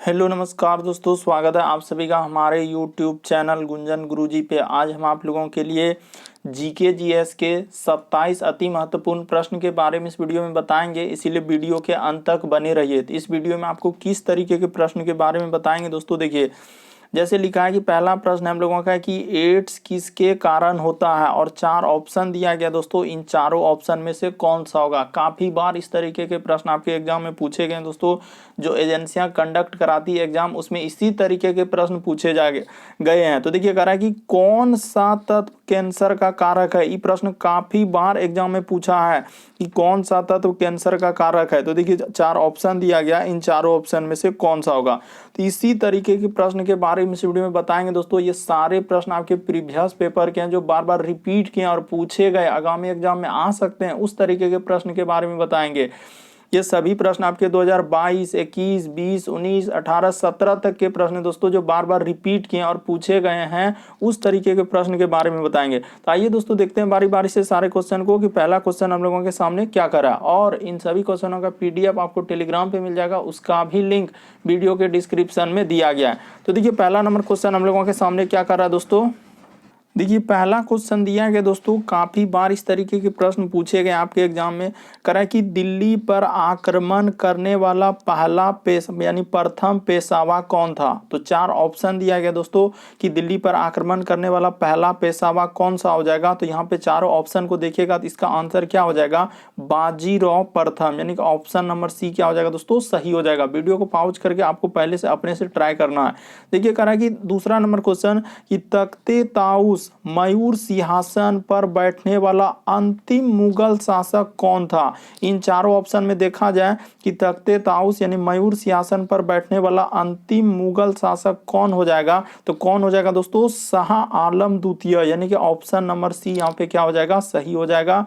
Hello नमस्कार दोस्तों, स्वागत है आप सभी का हमारे यूट्यूब चैनल गुंजन गुरुजी पे। आज हम आप लोगों के लिए जीके जीएस के 27 अति महत्वपूर्ण प्रश्न के बारे में इस वीडियो में बताएंगे, इसीलिए वीडियो के अंत तक बने रहिए। तो इस वीडियो में आपको किस तरीके के प्रश्न के बारे में बताएंगे दोस्तों, देखिए जैसे लिखा है कि पहला प्रश्न हम लोगों का है कि एड्स किसके कारण होता है, और 4 ऑप्शन दिया गया दोस्तों। इन चारों ऑप्शन में से कौन सा होगा। काफी बार इस तरीके के प्रश्न आपके एग्जाम में पूछे गए दोस्तों। जो एजेंसियां कंडक्ट कराती है एग्जाम, उसमें इसी तरीके के प्रश्न पूछे गए हैं। तो देखिए कह रहा है कि कौन सा तत्व कैंसर का कारक है। ये प्रश्न काफी बार एग्जाम में पूछा है कि कौन सा तत्व कैंसर का कारक है। तो देखिए 4 ऑप्शन दिया गया, इन चारों ऑप्शन में से कौन सा होगा। तो इसी तरीके के प्रश्न के बारे में इस वीडियो में बताएंगे दोस्तों। ये सारे प्रश्न आपके प्रीवियस पेपर के हैं, जो बार बार रिपीट किए और पूछे गए, आगामी एग्जाम में आ सकते हैं, उस तरीके के प्रश्न के बारे में बताएंगे। ये सभी प्रश्न आपके 2022, 21, 20, 19, 18, 17 तक के प्रश्न दोस्तों, जो बार बार रिपीट किए और पूछे गए हैं, उस तरीके के प्रश्न के बारे में बताएंगे। तो आइए दोस्तों देखते हैं बारी बारी से सारे क्वेश्चन को कि पहला क्वेश्चन हम लोगों के सामने क्या करा। और इन सभी क्वेश्चनों का पीडीएफ आपको टेलीग्राम पे मिल जाएगा, उसका भी लिंक वीडियो के डिस्क्रिप्शन में दिया गया है। तो देखिए पहला नंबर क्वेश्चन हम लोगों के सामने क्या कर रहा है दोस्तों। देखिए पहला क्वेश्चन दिया गया दोस्तों, काफी बार इस तरीके के प्रश्न पूछे गए आपके एग्जाम में। करा कि दिल्ली पर आक्रमण करने वाला पहला यानी प्रथम पेशवा कौन था। तो 4 ऑप्शन दिया गया दोस्तों कि दिल्ली पर आक्रमण करने वाला पहला पेशवा कौन सा हो जाएगा। तो यहाँ पे चारों ऑप्शन को देखिएगा तो इसका आंसर क्या हो जाएगा, बाजीराव प्रथम, यानी कि ऑप्शन नंबर सी क्या हो जाएगा दोस्तों, सही हो जाएगा। वीडियो को पॉज करके आपको पहले से अपने से ट्राई करना है। देखिए करा कि दूसरा नंबर क्वेश्चन कि तख्ते ताउस मयूर सिंहासन पर बैठने वाला अंतिम मुगल शासक कौन था। इन चारों ऑप्शन में देखा जाए कि तख्ते ताउस यानी मयूर सिंहासन पर बैठने वाला अंतिम मुगल शासक कौन हो जाएगा। तो कौन हो जाएगा दोस्तों, शाह आलम द्वितीय, यानी कि ऑप्शन नंबर सी यहाँ पे क्या हो जाएगा, सही हो जाएगा।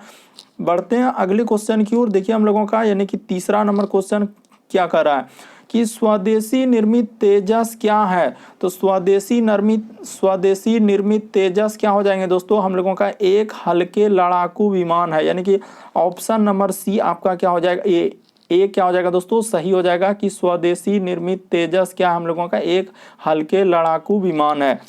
बढ़ते हैं अगले क्वेश्चन की ओर। देखिए हम लोगों का यानी कि तीसरा नंबर क्वेश्चन क्या कर रहा है कि स्वदेशी निर्मित तेजस क्या है। तो स्वदेशी निर्मित तेजस क्या हो जाएंगे दोस्तों, हम लोगों का एक हल्के लड़ाकू विमान है, यानी कि ऑप्शन नंबर सी आपका क्या हो जाएगा, ए क्या हो जाएगा दोस्तों, सही हो जाएगा कि स्वदेशी निर्मित तेजस क्या हम लोगों का एक हल्के लड़ाकू विमान है।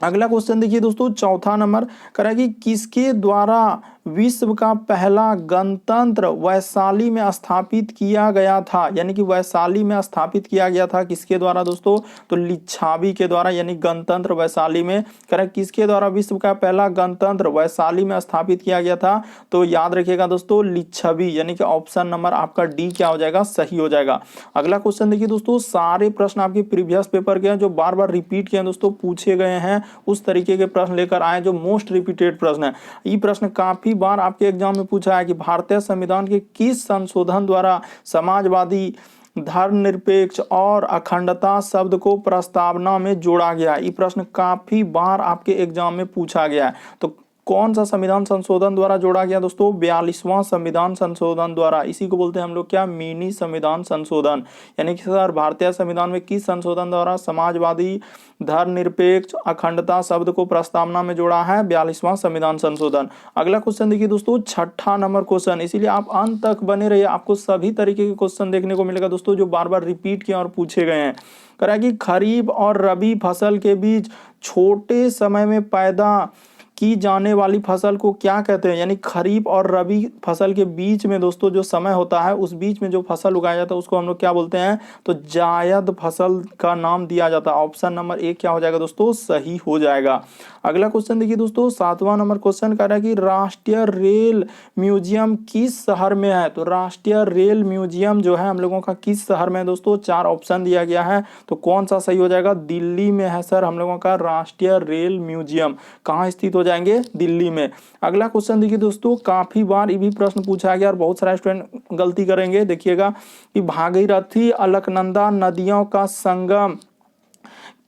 अगला क्वेश्चन देखिए दोस्तों, चौथा नंबर करा कि किसके द्वारा विश्व का पहला गणतंत्र वैशाली में स्थापित किया गया था। यानी कि वैशाली में स्थापित किया गया था किसके द्वारा दोस्तों, तो लिच्छवी के द्वारा, यानी गणतंत्र वैशाली में। करें किसके द्वारा विश्व का पहला गणतंत्र वैशाली में स्थापित किया गया था। तो याद रखिएगा दोस्तों, लिच्छवी, यानी कि ऑप्शन नंबर आपका डी क्या हो जाएगा, सही हो जाएगा। अगला क्वेश्चन देखिए दोस्तों, सारे प्रश्न आपके प्रीवियस पेपर के हैं, जो बार बार रिपीट किए दोस्तों, पूछे गए हैं, उस तरीके के प्रश्न लेकर आए जो मोस्ट रिपीटेड प्रश्न है। ये प्रश्न काफी बार आपके एग्जाम में पूछा है कि भारतीय संविधान के किस संशोधन द्वारा समाजवादी, धर्मनिरपेक्ष और अखंडता शब्द को प्रस्तावना में जोड़ा गया। ये प्रश्न काफी बार आपके एग्जाम में पूछा गया है। तो कौन सा संविधान संशोधन द्वारा जोड़ा गया दोस्तों, 42वां संविधान संशोधन द्वारा। इसी को बोलते हैं हम लोग क्या, मिनी संविधान संशोधन। यानी कि सर भारतीय संविधान में किस संशोधन द्वारा समाजवादी, धर्मनिरपेक्ष, अखंडता शब्द को प्रस्तावना में जोड़ा है, 42वां संविधान संशोधन। अगला क्वेश्चन देखिए दोस्तों, छठा नंबर क्वेश्चन, इसीलिए आप अंत तक बने रहिए, आपको सभी तरीके के क्वेश्चन देखने को मिलेगा दोस्तों, जो बार बार रिपीट किए और पूछे गए हैं। करा कि खरीफ और रबी फसल के बीच छोटे समय में पैदा की जाने वाली फसल को क्या कहते हैं। यानी खरीफ और रबी फसल के बीच में दोस्तों जो समय होता है, उस बीच में जो फसल उगाया जाता है उसको हम लोग क्या बोलते हैं, तो जायद फसल का नाम दिया जाता है। ऑप्शन नंबर ए क्या हो जाएगा दोस्तों, सही हो जाएगा। अगला क्वेश्चन देखिए दोस्तों, 7वां नंबर क्वेश्चन कह रहा है कि राष्ट्रीय रेल म्यूजियम किस शहर में है। तो राष्ट्रीय रेल म्यूजियम जो है हम लोगों का किस शहर में है दोस्तों, 4 ऑप्शन दिया गया है। तो कौन सा सही हो जाएगा, दिल्ली में है सर हम लोगों का राष्ट्रीय रेल म्यूजियम। कहाँ स्थित हो जाएंगे, दिल्ली में। अगला क्वेश्चन देखिए दोस्तों, काफी बार ये भी प्रश्न पूछा गया और बहुत सारे स्टूडेंट गलती करेंगे। देखिएगा कि भागीरथी अलकनंदा नदियों का संगम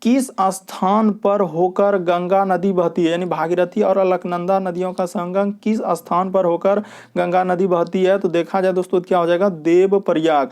किस स्थान पर होकर गंगा नदी बहती है। यानी भागीरथी और अलकनंदा नदियों का संगम किस स्थान पर होकर गंगा नदी बहती है। तो देखा जाए दोस्तों क्या हो जाएगा, देवप्रयाग।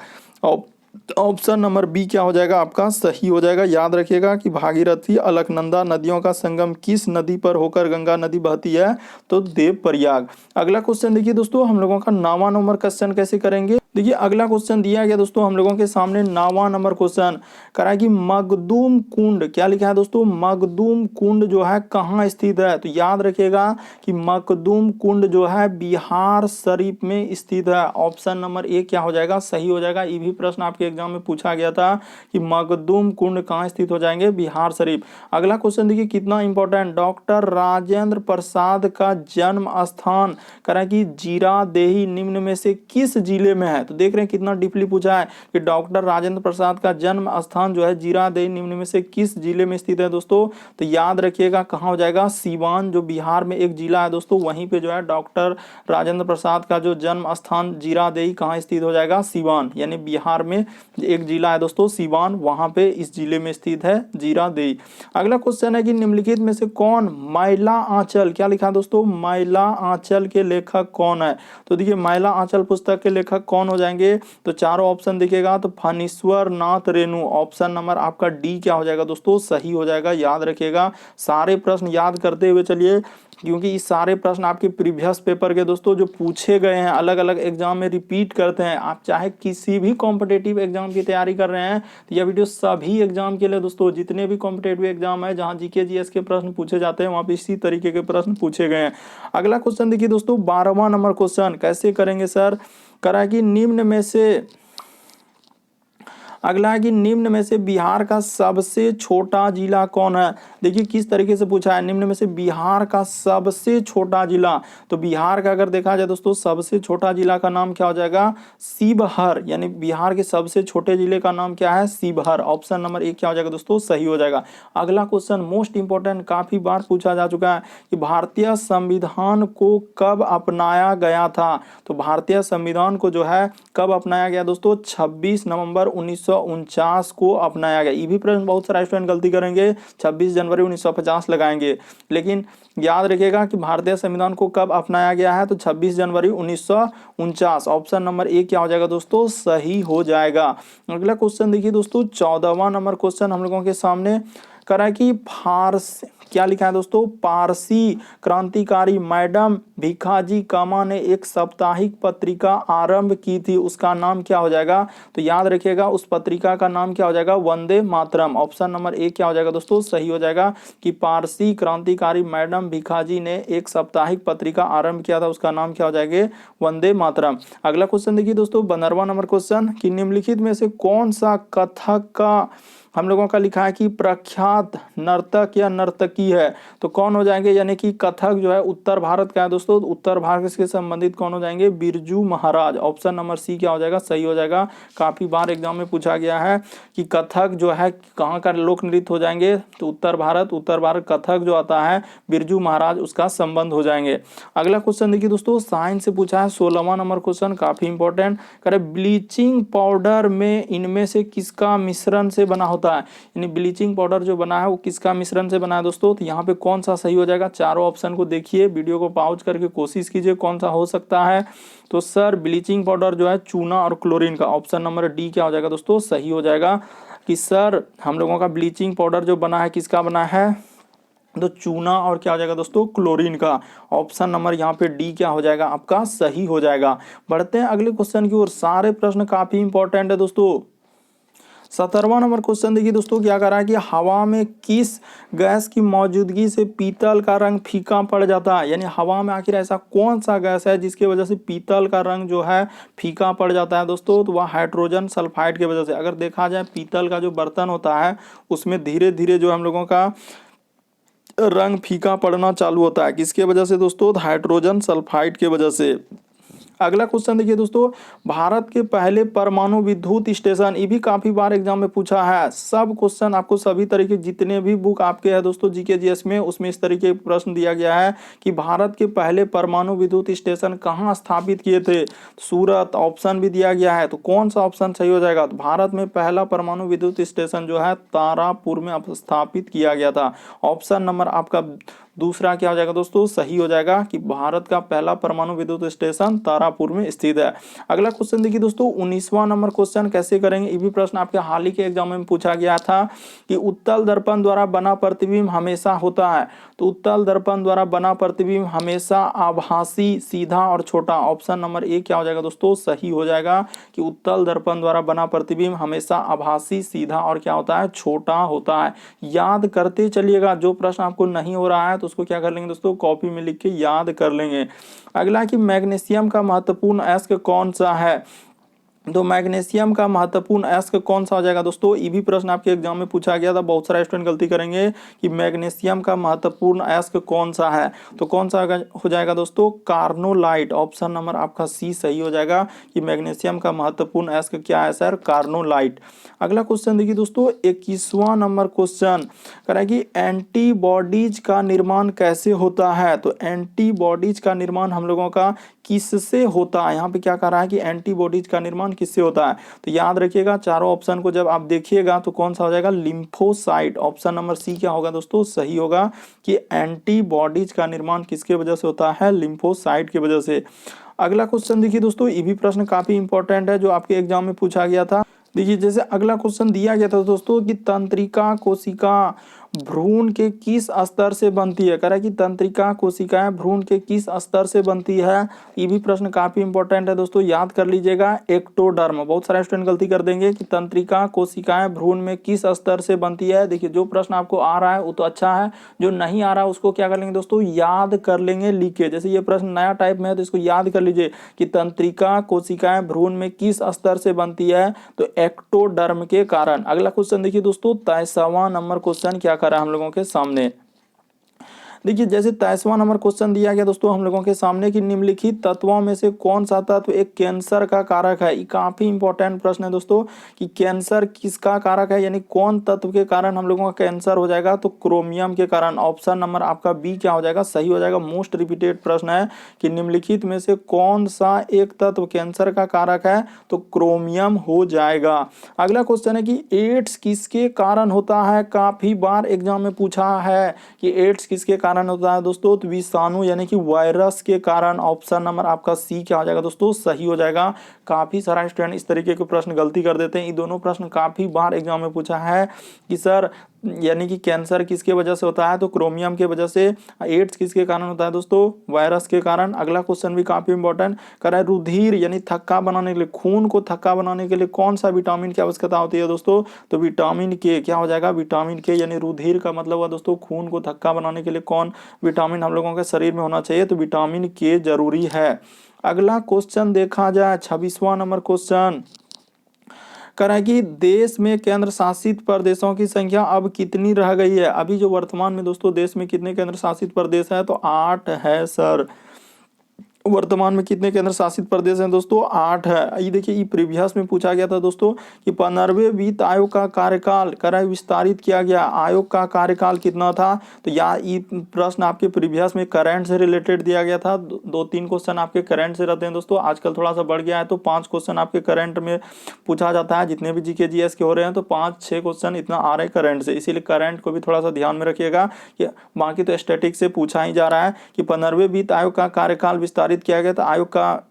ऑप्शन नंबर बी क्या हो जाएगा आपका, सही हो जाएगा। याद रखिएगा कि भागीरथी अलकनंदा नदियों का संगम किस नदी पर होकर गंगा नदी बहती है, तो देवप्रयाग। अगला क्वेश्चन देखिए दोस्तों, हम लोगों का 9वां नंबर क्वेश्चन कैसे करेंगे। देखिए अगला क्वेश्चन दिया गया दोस्तों हम लोगों के सामने 9वां नंबर क्वेश्चन कह रहा है कि मखदूम कुंड, क्या लिखा है दोस्तों, मखदूम कुंड जो है कहाँ स्थित है। तो याद रखिएगा कि मखदूम कुंड जो है बिहार शरीफ में स्थित है। ऑप्शन नंबर ए क्या हो जाएगा, सही हो जाएगा। ये भी प्रश्न आपके एग्जाम में पूछा गया था कि मखदूम कुंड कहाँ स्थित हो जाएंगे, बिहार शरीफ। अगला क्वेश्चन देखिए कितना इंपॉर्टेंट, डॉक्टर राजेंद्र प्रसाद का जन्म स्थान कह रहा है कि जीरादेही निम्न में से किस जिले में है। तो देख रहे हैं कितना डीपली पूछा है कि डॉक्टर राजेंद्र प्रसाद का जन्म स्थान जो है जीरादेही निम्न में से किस जिले में स्थित है दोस्तों। तो याद रखिएगा कहाँ हो जाएगा, सीवान, जो बिहार में एक जिला है दोस्तों, वहीं पे जो है डॉक्टर राजेंद्र प्रसाद का जो जन्म स्थान जीरादेही कहाँ स्थित हो जाएगा, सीवान, यानी बिहार में एक जिला है दोस्तों सीवान, वहां पे इस जिले में स्थित है जीरादेही। अगला क्वेश्चन है कि निम्नलिखित में से कौन मैला आंचल, क्या लिखा है दोस्तों, मैला आंचल के लेखक कौन है। तो देखिए मैला आंचल पुस्तक के लेखक कौन हो जाएंगे, तो चारों ऑप्शन दिखेगा तो फणीश्वर नाथ रेणु। ऑप्शन नंबर आपका डी क्या हो जाएगा दोस्तों, सही हो जाएगा। याद रखिएगा सारे प्रश्न याद करते हुए चलिए, क्योंकि ये सारे प्रश्न आपके प्रीवियस पेपर के दोस्तों जो पूछे गए हैं अलग अलग एग्जाम में रिपीट करते हैं। आप चाहे किसी भी कॉम्पिटेटिव एग्जाम की तैयारी कर रहे हैं तो यह वीडियो सभी एग्जाम के लिए दोस्तों, जितने भी कॉम्पिटेटिव एग्जाम है जहां जीके जीएस के प्रश्न पूछे जाते हैं वहां पे इसी तरीके के प्रश्न पूछे गए हैं। अगला क्वेश्चन देखिए दोस्तों 12वां नंबर क्वेश्चन, कैसे करेंगे सर, करा कि निम्न में से, अगला है कि निम्न में से बिहार का सबसे छोटा जिला कौन है। देखिए किस तरीके से पूछा है, निम्न में से बिहार का सबसे छोटा जिला। तो बिहार का अगर देखा जाए दोस्तों सबसे छोटा जिला का नाम क्या हो जाएगा, शिवहर, यानी बिहार के सबसे छोटे जिले का नाम क्या है, शिवहर। ऑप्शन नंबर एक क्या हो जाएगा दोस्तों, सही हो जाएगा। अगला क्वेश्चन मोस्ट इंपोर्टेंट, काफी बार पूछा जा चुका है कि भारतीय संविधान को कब अपनाया गया था। तो भारतीय संविधान को जो है कब अपनाया गया दोस्तों, 26 नवंबर 1949 को अपनाया गया। ये भी प्रश्न बहुत सारे स्टूडेंट गलती करेंगे, 26 जनवरी 1950 लगाएंगे, लेकिन याद रखिएगा कि भारतीय संविधान को कब अपनाया गया है, तो 26 जनवरी 1949। ऑप्शन नंबर ए क्या हो जाएगा दोस्तों, सही हो जाएगा। अगला क्वेश्चन देखिए दोस्तों 14वां नंबर क्वेश्चन हम लोगों के सामने करा कि फारसी, क्या लिखा है दोस्तों, पारसी क्रांतिकारी मैडम भिखाजी कामा ने एक साप्ताहिक पत्रिका आरंभ की थी, उसका नाम क्या हो जाएगा। तो याद रखिएगा उस पत्रिका का नाम क्या हो जाएगा, Vande Mataram. Option number A क्या हो जाएगा दोस्तों, सही हो जाएगा कि पारसी क्रांतिकारी मैडम भिखाजी ने एक साप्ताहिक पत्रिका आरंभ किया था, उसका नाम क्या हो जाएगा, वंदे मातरम। अगला क्वेश्चन देखिए दोस्तों 15वां नंबर क्वेश्चन कि निम्नलिखित में से कौन सा कथक का हम लोगों का लिखा है कि प्रख्यात नर्तक या नर्तकी है। तो कौन हो जाएंगे, यानी कि कथक जो है उत्तर भारत का है दोस्तों, उत्तर भारत से संबंधित कौन हो जाएंगे, Birju Maharaj. Option number C क्या हो जाएगा, सही हो जाएगा। काफी बार एग्जाम में पूछा गया है कि कथक जो है कहाँ का लोक नृत्य हो जाएंगे, तो उत्तर भारत कथक जो आता है बिरजू महाराज उसका संबंध हो जाएंगे। अगला क्वेश्चन देखिए दोस्तों साइंस से पूछा है 16वां नंबर क्वेश्चन, काफी इंपॉर्टेंट, करे ब्लीचिंग पाउडर में इनमें से किसका मिश्रण से बना होता है, यानी ब्लीचिंग पाउडर जो बना है वो किसका मिश्रण से बना है दोस्तों। तो यहाँ पे कौन सा सही हो जाएगा, चारों ऑप्शन को देखिए, वीडियो को पॉज करके कोशिश कीजिए कौन सा हो सकता है। तो सर ब्लीचिंग पाउडर जो है चूना और क्लोरीन का। ऑप्शन नंबर डी क्या हो जाएगा दोस्तों, सही हो जाएगा कि सर हम लोगों का ब्लीचिंग पाउडर जो बना है किसका बना है, तो चूना और क्या हो जाएगा दोस्तों, क्लोरीन का। ऑप्शन नंबर यहाँ पे डी क्या हो जाएगा आपका, सही हो जाएगा। बढ़ते हैं अगले क्वेश्चन की ओर, सारे प्रश्न काफी इंपॉर्टेंट है दोस्तों। 17वां नंबर क्वेश्चन देखिए दोस्तों क्या कर रहा है कि हवा में किस गैस की मौजूदगी से पीतल का रंग फीका पड़ जाता है, यानी हवा में आखिर ऐसा कौन सा गैस है जिसकी वजह से पीतल का रंग जो है फीका पड़ जाता है दोस्तों। तो वह हाइड्रोजन सल्फाइड की वजह से। अगर देखा जाए पीतल का जो बर्तन होता है उसमें धीरे धीरे जो हम लोगों का रंग फीका पड़ना चालू होता है, किसके वजह से दोस्तों, हाइड्रोजन सल्फाइड की वजह से। अगला क्वेश्चन देखिए दोस्तों, भारत के पहले परमाणु विद्युत स्टेशन, ये भी काफी बार एग्जाम में पूछा है। सब क्वेश्चन आपको सभी तरीके जितने भी बुक आपके हैं दोस्तों जीके जीएस में, उसमें इस तरीके का प्रश्न दिया गया है कि भारत के पहले परमाणु विद्युत स्टेशन कहाँ स्थापित किए थे। सूरत ऑप्शन भी दिया गया है, तो कौन सा ऑप्शन सही हो जाएगा। तो भारत में पहला परमाणु विद्युत स्टेशन जो है तारापुर में स्थापित किया गया था। ऑप्शन नंबर आपका दूसरा क्या हो जाएगा दोस्तों, सही हो जाएगा कि भारत का पहला परमाणु विद्युत स्टेशन तारापुर में स्थित है। अगला क्वेश्चन देखिए दोस्तों, 19वां नंबर क्वेश्चन कैसे करेंगे, ये भी प्रश्न आपके हाल ही के एग्जाम में पूछा गया था कि उत्तल दर्पण द्वारा बना प्रतिबिंब हमेशा होता है। तो उत्तल दर्पण द्वारा बना प्रतिबिंब हमेशा आभासी, सीधा और छोटा। ऑप्शन नंबर ए क्या हो जाएगा दोस्तों, सही हो जाएगा कि उत्तल दर्पण द्वारा बना प्रतिबिंब हमेशा आभासी, सीधा और क्या होता है, छोटा होता है। याद करते चलिएगा, जो प्रश्न आपको नहीं हो रहा है तो उसको क्या कर लेंगे दोस्तों, कॉपी में लिख के याद कर लेंगे। अगला कि मैग्नीशियम का महत्वपूर्ण अयस्क कौन सा है। तो मैग्नीशियम का महत्वपूर्ण अयस्क कौन सा हो जाएगा दोस्तों, ये भी प्रश्न आपके एग्जाम में पूछा गया था। बहुत सारे स्टूडेंट गलती करेंगे कि मैग्नीशियम का महत्वपूर्ण अयस्क कौन सा है, तो कौन सा हो जाएगा दोस्तों, कार्नोलाइट। ऑप्शन नंबर आपका सी सही हो जाएगा कि मैग्नीशियम का महत्वपूर्ण अयस्क क्या है सर, कार्नोलाइट। अगला क्वेश्चन देखिए दोस्तों, 21वां नंबर क्वेश्चन कह रहा है कि एंटीबॉडीज का निर्माण कैसे होता है। तो एंटीबॉडीज का निर्माण हम लोगों का किससे होता है, यहाँ पे क्या कह रहा है कि एंटीबॉडीज का निर्माण किससे होता है। तो याद रखिएगा, चारों ऑप्शन को जब आप देखिएगा तो कौन सा हो जाएगा, लिम्फोसाइट। ऑप्शन नंबर सी क्या होगा दोस्तों, सही होगा कि एंटीबॉडीज का निर्माण किसके वजह से होता है, लिम्फोसाइट की वजह से। अगला क्वेश्चन देखिए दोस्तों, ये भी प्रश्न काफी इंपॉर्टेंट है जो आपके एग्जाम में पूछा गया था। देखिए जैसे अगला क्वेश्चन दिया गया था दोस्तों कि तंत्रिका कोशिका भ्रूण के किस स्तर से बनती है। कह रहा है कि तंत्रिका कोशिकाएं भ्रूण के किस स्तर से बनती है। ये भी प्रश्न काफी इंपॉर्टेंट है दोस्तों, याद कर लीजिएगा, एक्टोडर्म। बहुत सारे स्टूडेंट गलती कर देंगे कि तंत्रिका कोशिकाएं भ्रूण में किस स्तर से बनती है। देखिए जो प्रश्न आपको आ रहा है वो तो अच्छा है, जो नहीं आ रहा है उसको क्या कर लेंगे दोस्तों, याद कर लेंगे लिख के। जैसे ये प्रश्न नया टाइप में है तो इसको याद कर लीजिए कि तंत्रिका कोशिकाएं भ्रूण में किस स्तर से बनती है, तो एक्टोडर्म के कारण। अगला क्वेश्चन देखिए दोस्तों, 23वां नंबर क्वेश्चन क्या कर रहा है हम लोगों के सामने। देखिए जैसे 23वां नंबर क्वेश्चन दिया गया दोस्तों हम लोगों के सामने कि निम्नलिखित तत्वों में से कौन सा तत्व एक कैंसर का कारक है। ये काफी इंपॉर्टेंट प्रश्न है दोस्तों कि कैंसर किसका कारक है, यानी कौन तत्व के कारण हम लोगों का कैंसर हो जाएगा, तो क्रोमियम के कारण। ऑप्शन नंबर आपका बी क्या हो जाएगा, सही हो जाएगा। मोस्ट रिपीटेड प्रश्न है कि निम्नलिखित में से कौन सा एक तत्व कैंसर का कारक है, तो क्रोमियम हो जाएगा। अगला क्वेश्चन है कि एड्स किसके कारण होता है। काफी बार एग्जाम में पूछा है कि एड्स किसके कारण होता है दोस्तों, तो विषाणु यानी कि वायरस के कारण। ऑप्शन नंबर आपका सी क्या हो जाएगा दोस्तों, सही हो जाएगा। काफी सारा स्टूडेंट इस तरीके के प्रश्न गलती कर देते हैं। ये दोनों प्रश्न काफी बार एग्जाम में पूछा है कि सर यानी कि कैंसर किसके वजह से होता है, तो क्रोमियम के वजह से। एड्स किसके कारण होता है दोस्तों, वायरस के कारण। अगला क्वेश्चन भी काफी इंपॉर्टेंट कर रहा है, रुधिर यानी थक्का बनाने के लिए, खून को थक्का बनाने के लिए कौन सा विटामिन की आवश्यकता होती है दोस्तों, तो विटामिन के। क्या हो जाएगा, विटामिन के, यानी रुधिर का मतलब हुआ दोस्तों खून को थक्का बनाने के लिए कौन विटामिन हम लोगों के शरीर में होना चाहिए, तो विटामिन के जरूरी है। अगला क्वेश्चन देखा जाए 26वां नंबर क्वेश्चन कह रहा है कि देश में केंद्र शासित प्रदेशों की संख्या अब कितनी रह गई है। अभी जो वर्तमान में दोस्तों देश में कितने केंद्र शासित प्रदेश है, तो 8 है सर। वर्तमान में कितने केंद्र शासित प्रदेश हैं दोस्तों, 8 है। ये देखिए ये प्रीवियस में पूछा गया था दोस्तों कि 15वें वित्त आयोग का कार्यकाल कराए विस्तारित किया गया। आयोग का कार्यकाल कितना था, तो ये प्रश्न आपके प्रीवियस में करंट से रिलेटेड दिया गया था। 2-3 क्वेश्चन आपके करंट से रहते हैं दोस्तों, आजकल थोड़ा सा बढ़ गया है तो 5 क्वेश्चन आपके करंट में पूछा जाता है। जितने भी जीके जीएस के हो रहे हैं तो 5-6 क्वेश्चन इतना आ रहे हैं करंट से, इसीलिए करंट को भी थोड़ा सा ध्यान में रखिएगा। कि बाकी तो स्टैटिक से पूछा ही जा रहा है कि 15वें वित्त आयोग का कार्यकाल विस्तारित किया गया, तो आयोग का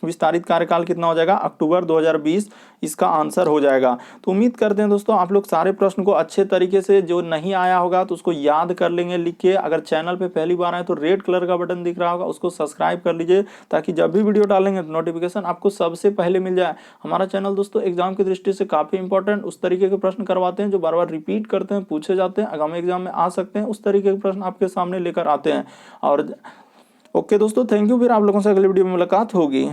विस्तारित कार्यकाल कितना हो जाएगा, अक्टूबर 2020 इसका आंसर हो जाएगा। तो उम्मीद करते हैं दोस्तों आप लोग सारे प्रश्न को अच्छे तरीके से, जो नहीं आया होगा तो उसको याद कर लेंगे लिख के। अगर चैनल पे पहली बार आए तो रेड कलर का बटन दिख रहा होगा, उसको सब्सक्राइब कर लीजिए ताकि जब भी वीडियो डालेंगे तो नोटिफिकेशन आपको सबसे पहले मिल जाए। हमारा चैनल दोस्तों एग्जाम की दृष्टि से काफी इंपॉर्टेंट, उस तरीके के प्रश्न करवाते हैं जो बार बार रिपीट करते हैं, पूछे जाते हैं, आगामी एग्जाम में आ सकते हैं, उस तरीके के प्रश्न आपके सामने लेकर आते हैं। और ओके दोस्तों, थैंक यू। फिर आप लोगों से अगले वीडियो में मुलाकात होगी।